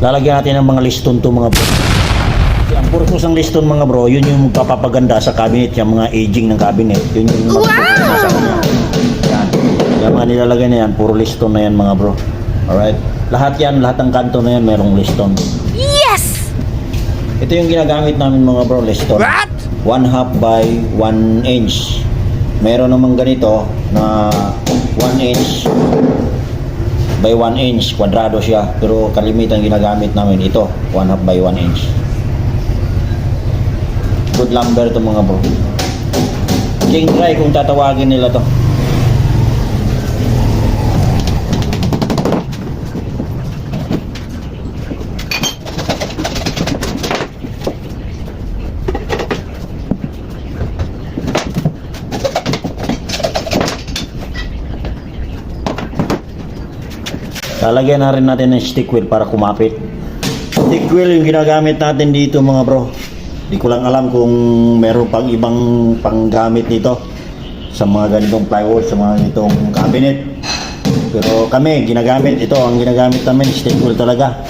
Lalagyan natin ng mga liston to mga bro. Ang purpose ng liston mga bro, yun yung magpapaganda sa cabinet, yung mga aging ng cabinet. Yun yung nasa kanya. Yan. Yung mga nilalagay na yan, puro liston na yan mga bro. Alright? Lahat yan, lahat ng kanto na yan, merong liston. Yes! Ito yung ginagamit namin mga bro, liston. What? 1/2 by 1 inch. Meron namang ganito na 1 inch by 1 inch, kwadrado siya. Pero kalimitan ginagamit namin ito, 1/2 by 1 inch. Good lumber to mga bro. King dry kung tatawagin nila to. Lalagyan na rin natin ng stick wheel para kumapit. Stick wheel yung ginagamit natin dito mga bro. Di ko lang alam kung meron pang ibang panggamit nito sa mga ganitong plywood, sa mga ganitong cabinet. Pero kami, ginagamit ito. Ang ginagamit namin, stick wheel talaga.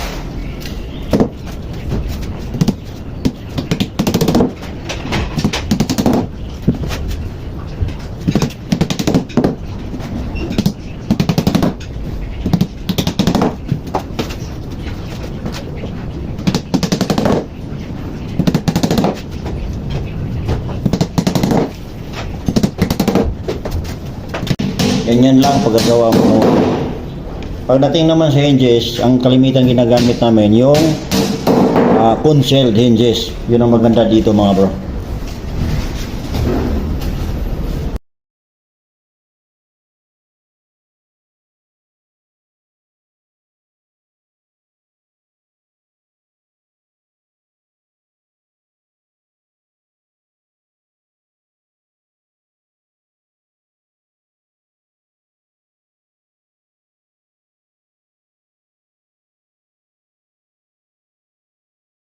Ganyan lang pagkagawa mo. Pagdating naman sa hinges, ang kalimitan ginagamit namin yung concealed hinges. Yun ang maganda dito mga bro.